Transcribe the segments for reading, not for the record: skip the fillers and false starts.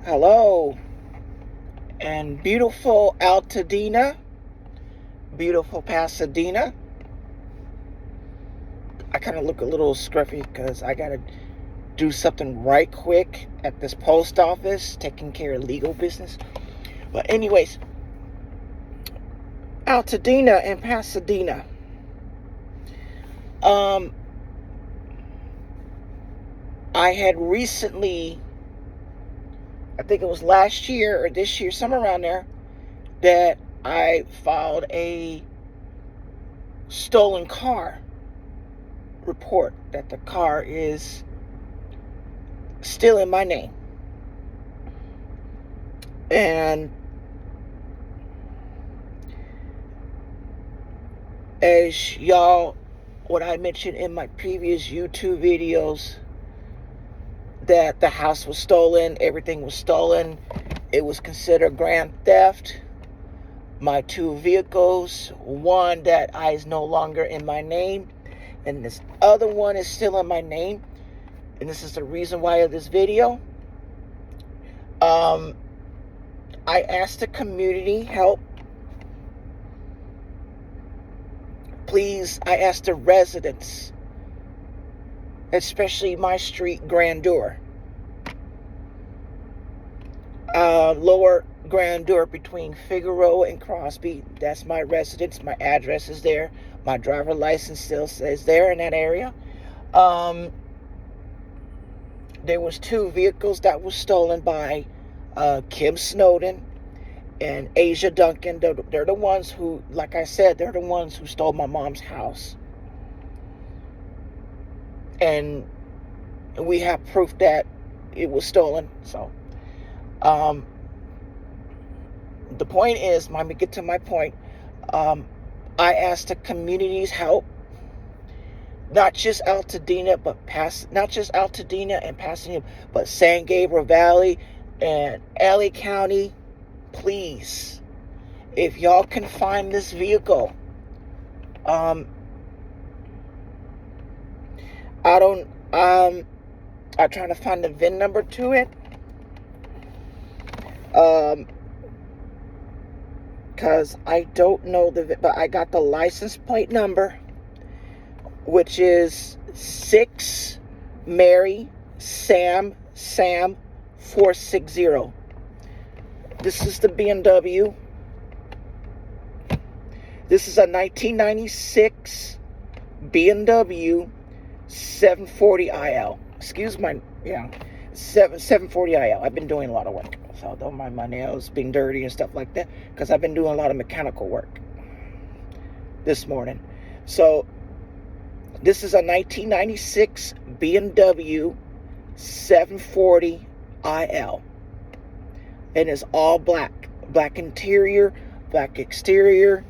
Hello, and beautiful Altadena, beautiful Pasadena. I kind of look a little scruffy because I got to do something right quick at this post office, taking care of legal business. But anyways, Altadena and Pasadena. I had recently, I think it was last year or this year, somewhere around there, that I filed a stolen car report, that the car is still in my name. And as y'all, what I mentioned in my previous YouTube videos, that the house was stolen, everything was stolen. It was considered grand theft. My two vehicles, one that is no longer in my name, and this other one is still in my name. And this is the reason why of this video. I asked the community help. Please, I asked the residents, especially my street, Grandeur, Lower Grandeur between Figueroa and Crosby. That's my residence. My address is there. My driver license still says there in that area. There was two vehicles that was stolen by Kim Snowden and Asia Duncan. They're the ones who, like I said, they're the ones who stole my mom's house. And we have proof that it was stolen. So, the point is, let me get to my point. I asked the community's help, not just Altadena, not just Altadena and Pasadena, but San Gabriel Valley and LA County. Please, if y'all can find this vehicle, I'm trying to find the VIN number to it. Because I don't know but I got the license plate number, which is 6 Mary Sam 460. This is the BMW. This is a 1996 BMW 740IL. Excuse my, 740IL. I've been doing a lot of work, so don't mind my nails being dirty and stuff like that, because I've been doing a lot of mechanical work this morning. So this is a 1996 BMW 740IL, and it's all black interior, black exterior.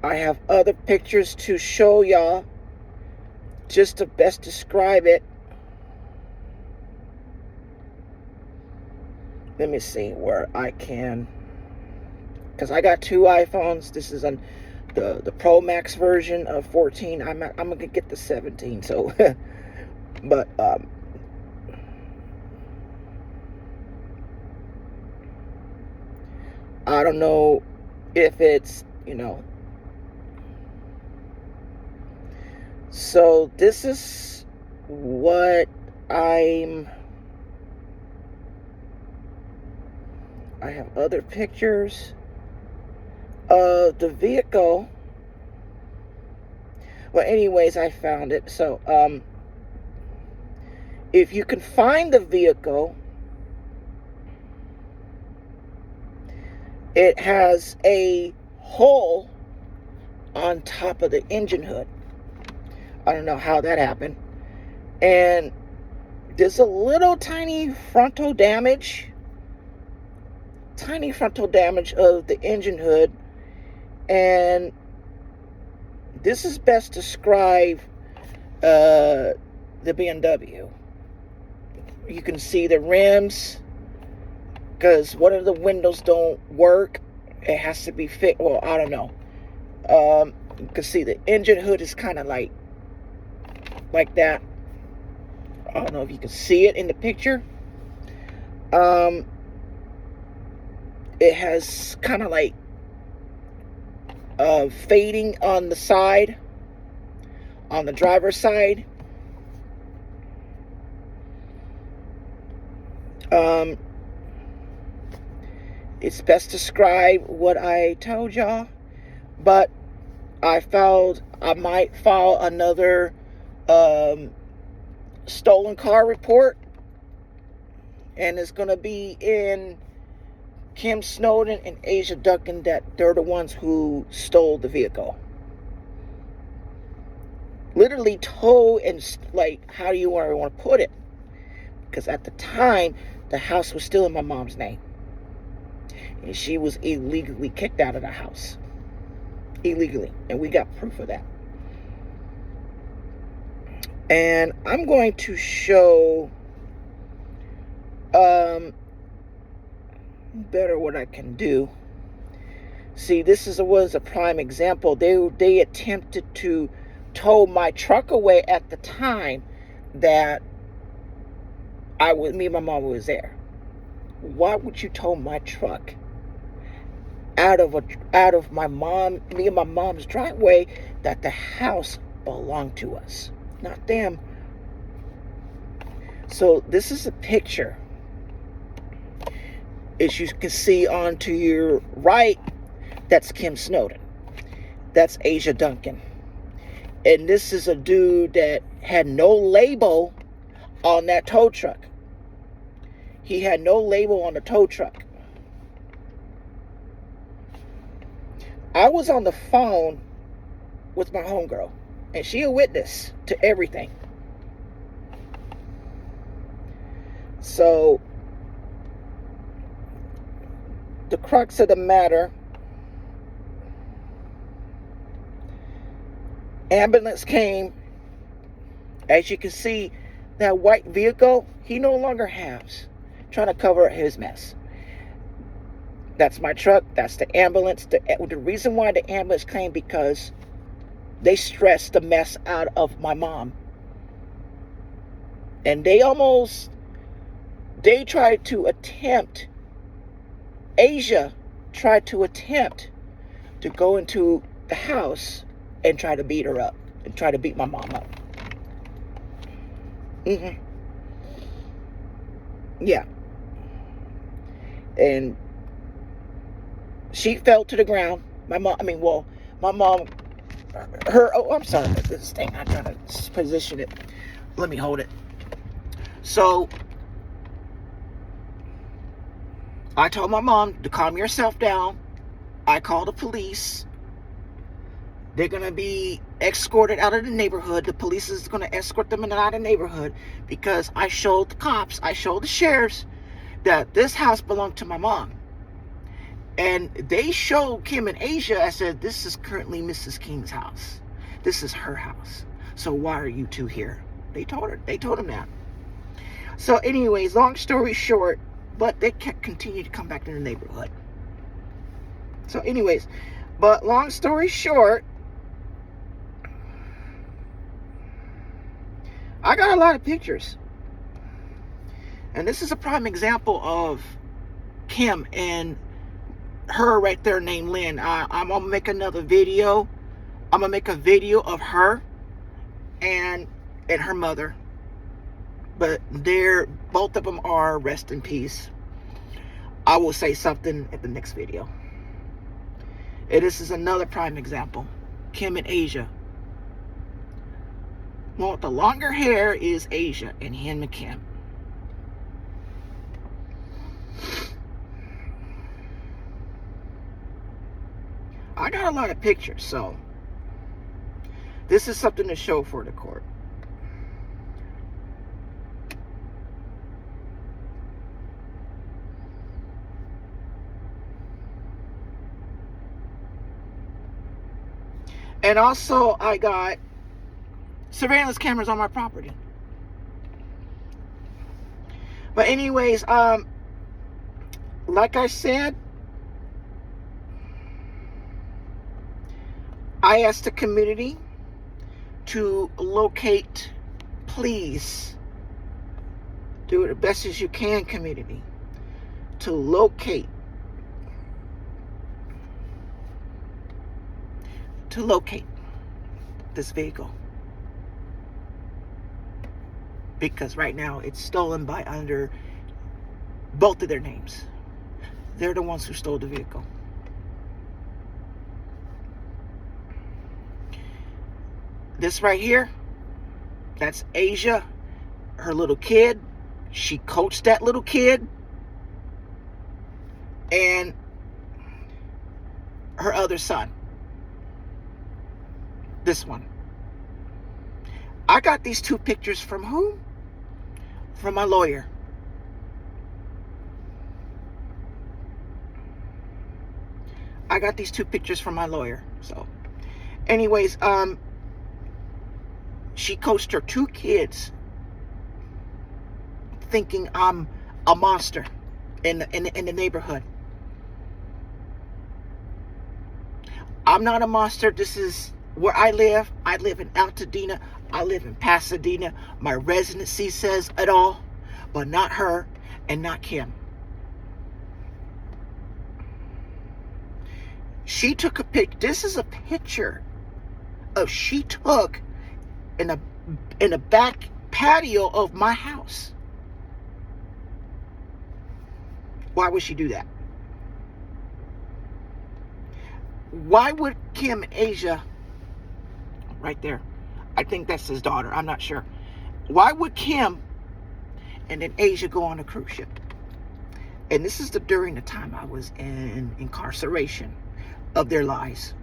I have other pictures to show y'all, just to best describe it. Let me see where I can, because I got two iPhones. This is on the Pro Max version of 14. I'm gonna get the 17. So, but I don't know if it's, so this is what I have other pictures of the vehicle. Well, anyways, I found it. So, if you can find the vehicle, it has a hole on top of the engine hood. I don't know how that happened. And there's a little tiny frontal damage. Tiny frontal damage of the engine hood. And this is best described the BMW. You can see the rims, because one of the windows don't work. It has to be fixed. Well, I don't know. You can see the engine hood is kind of like that. I don't know if you can see it in the picture. It has kind of like fading on the side, on the driver's side. It's best describe what I told y'all, but I might file another stolen car report, and it's going to be in Kim Snowden and Asia Duncan, that they're the ones who stole the vehicle. Literally tow, and like, how do you want to put it? Because at the time, the house was still in my mom's name. And she was illegally kicked out of the house. Illegally. And we got proof of that. And I'm going to show better what I can do. See, this was a prime example. They attempted to tow my truck away at the time that me and my mom was there. Why would you tow my truck out of me and my mom's driveway that the house belonged to us, not them? So this is a picture. As you can see on to your right, that's Kim Snowden. That's Asia Duncan. And this is a dude that had no label on that tow truck. He had no label on the tow truck. I was on the phone with my homegirl, and she a witness to everything. So, the crux of the matter, ambulance came. As you can see, that white vehicle, he no longer has. Trying to cover his mess. That's my truck. That's the ambulance. The reason why the ambulance came, because they stressed the mess out of my mom. And they tried to attempt, Asia tried to attempt to go into the house and try to beat her up. And try to beat my mom up. Yeah. And she fell to the ground. My mom, I'm sorry about this thing. I'm trying to position it. Let me hold it. So, I told my mom to calm yourself down. I called the police. They're going to be escorted out of the neighborhood. The police is going to escort them out of the neighborhood, because I showed the cops, I showed the sheriffs that this house belonged to my mom. And they showed Kim and Asia. I said, this is currently Mrs. King's house. This is her house. So why are you two here? They told him that. So anyways, long story short, but they continued to come back to the neighborhood. So anyways, but long story short, I got a lot of pictures. And this is a prime example of Kim and her right there named Lynn. I'm going to make another video. I'm going to make a video of her and her mother. But both of them are rest in peace. I will say something at the next video. And this is another prime example. Kim and Asia. Well, the longer hair is Asia and him and Kim. I got a lot of pictures, so this is something to show for the court. And also, I got surveillance cameras on my property. But anyways, like I said, I asked the community to locate, please, Do it the best as you can, community, to locate this vehicle, because right now it's stolen by under both of their names. They're the ones who stole the vehicle. This right here, that's Asia, her little kid. She coached that little kid, and her other son, this one. I got these two pictures from whom? From my lawyer. I got these two pictures from my lawyer. So anyways, she coached her two kids, thinking I'm a monster in the neighborhood. I'm not a monster. This is where I live. I live in Altadena. I live in Pasadena. My residency says it all, but not her and not Kim. She took a pic. This is a picture of she took in the back patio of my house. Why would she do that? Why would Kim Asia, right there, I think that's his daughter, I'm not sure. Why would Kim and then Asia go on a cruise ship? And this is during the time I was in incarceration of their lies.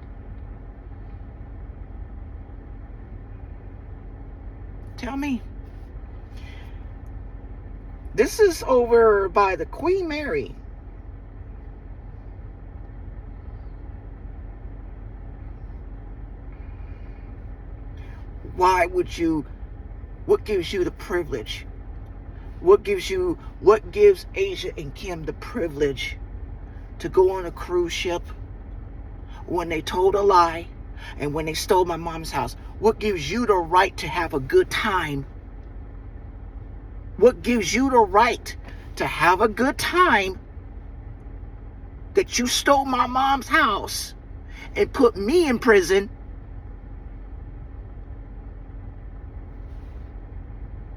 Tell me. This is over by the Queen Mary. Why would you? What gives you the privilege? What gives Asia and Kim the privilege to go on a cruise ship when they told a lie and when they stole my mom's house? What gives you the right to have a good time? What gives you the right to have a good time that you stole my mom's house and put me in prison?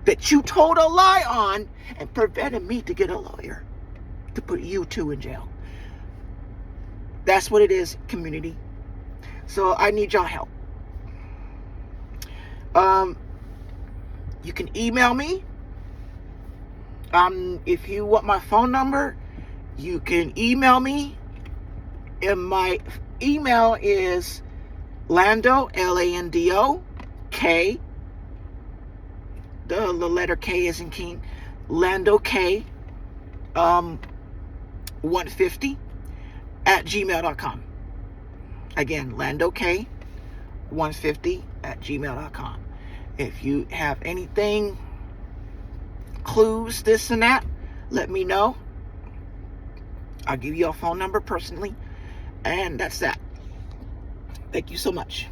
That you told a lie on and prevented me to get a lawyer to put you two in jail. That's what it is, community. So I need y'all help. You can email me. If you want my phone number, you can email me. And my email is Lando, Lando, K. The letter K is in King. Lando K. 150 at gmail.com. Again, Lando K. 150 at gmail.com. If you have anything, clues, this and that, let me know. I'll give you a phone number personally. And that's that. Thank you so much.